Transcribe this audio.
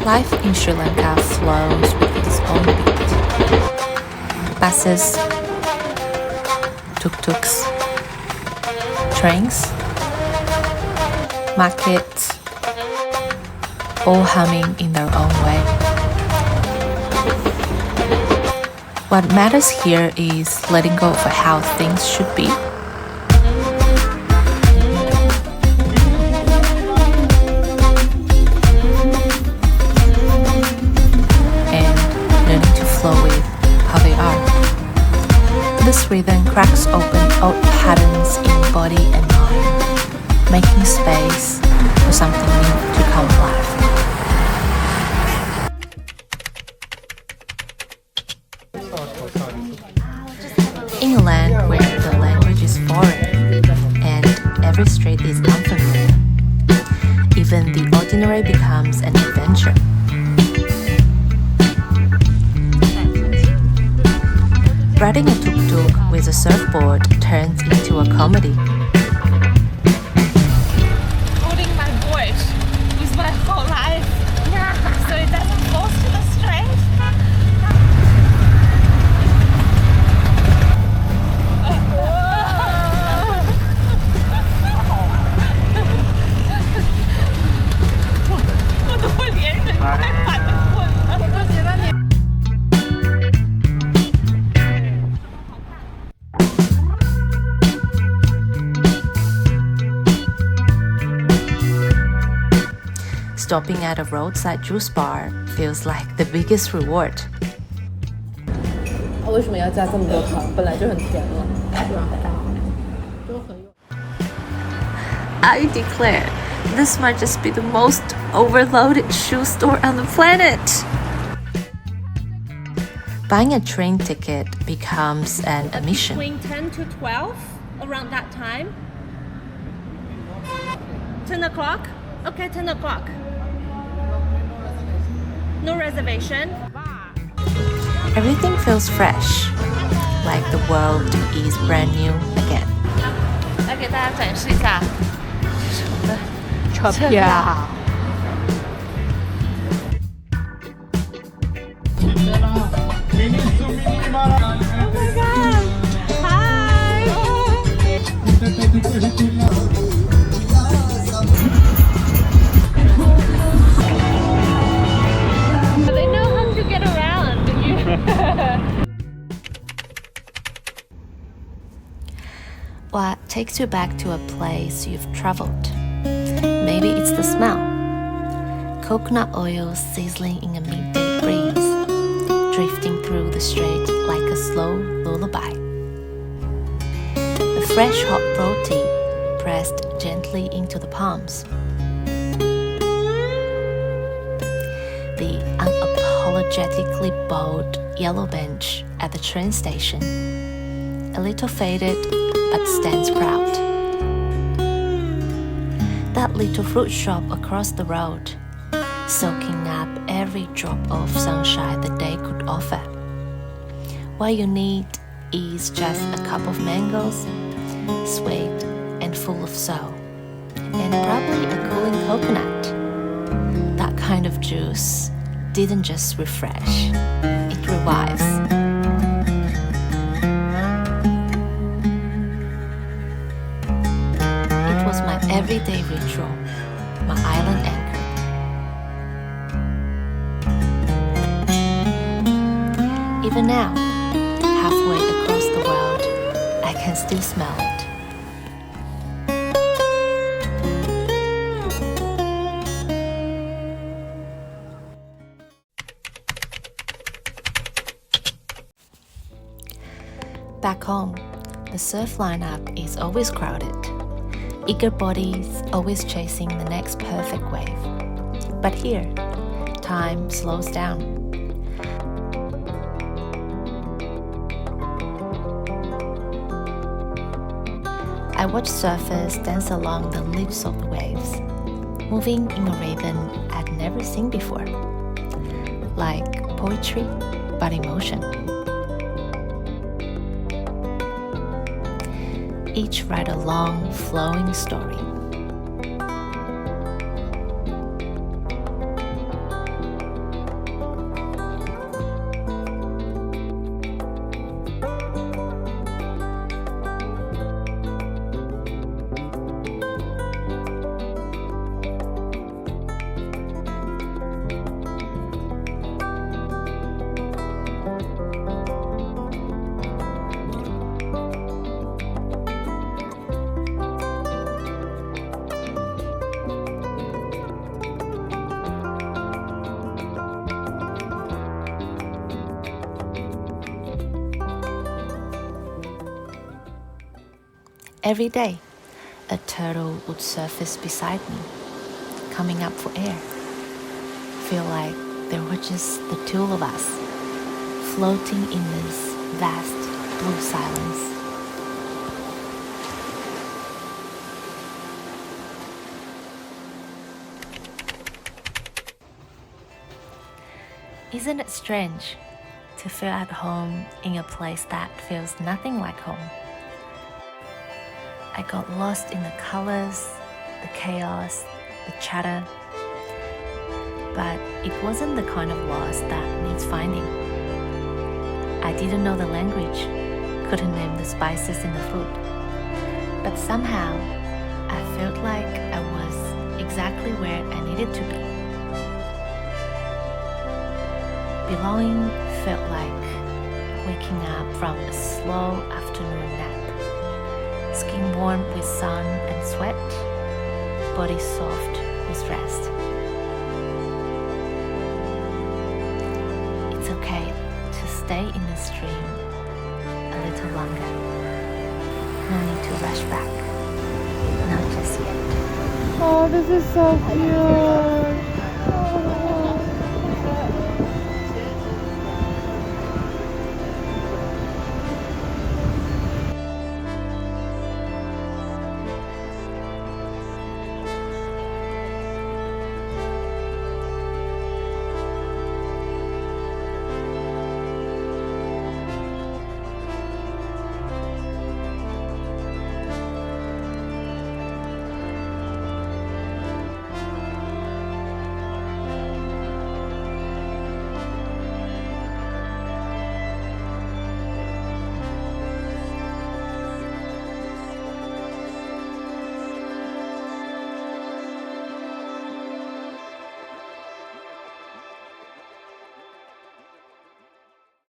Life in Sri Lanka flows with its own beat. Buses, tuk-tuks, trains, markets, all humming in their own way. What matters here is letting go of how things should be and learning to flow with how they are. This rhythm cracks open old patterns in body and mind, making space for something new to come alive. In a land where the language is foreign and every street is unfamiliar, even the ordinary becomes an adventure. Riding a tuk-tuk with a surfboard turns into a comedy. Holding my voice with my whole life, so it doesn't fall to the strength. Stopping at a roadside juice bar feels like the biggest reward. 它为什么要加这么多糖？本来就很甜了。都很有。 I declare, this might just be the most overloaded shoe store on the planet. Buying a train ticket becomes an admission. Between 10 to 12, around that time. 10 o'clock? Okay, 10 o'clock. No reservation. Everything feels fresh, like the world is brand new again. 来给大家展示一下我们的车票。They know how to get around. What takes you back to a place you've traveled? Maybe it's the smell. Coconut oil sizzling in a midday breeze, drifting through the street like a slow lullaby. The fresh hot roti pressed gently into the palms. The unapologetically bold yellow bench at the train station, a little faded but stands proud. That little fruit shop across the road, soaking up every drop of sunshine the day could offer. What you need is just a cup of mangoes, sweet and full of soul, and probably a cooling coconut. That kind of juice didn't just refresh, it revives. It was my everyday ritual, my island anchor. Even now, halfway across the world, I can still smell it. Back home, the surf lineup is always crowded. Eager bodies always chasing the next perfect wave. But here, time slows down. I watch surfers dance along the lips of the waves, moving in a rhythm I'd never seen before. Like poetry, but in motion. Each write a long, flowing story. Every day, a turtle would surface beside me, coming up for air. Feel like there were just the two of us, floating in this vast blue silence. Isn't it strange to feel at home in a place that feels nothing like home? I got lost in the colors, the chaos, the chatter, but it wasn't the kind of loss that needs finding. I didn't know the language, couldn't name the spices in the food, but somehow I felt like I was exactly where I needed to be. Belonging felt like waking up from a slow afternoon nap, skin warm with sun and sweat, body soft with rest. It's okay to stay in the stream a little longer. No need to rush back, not just yet. Oh, this is so cute.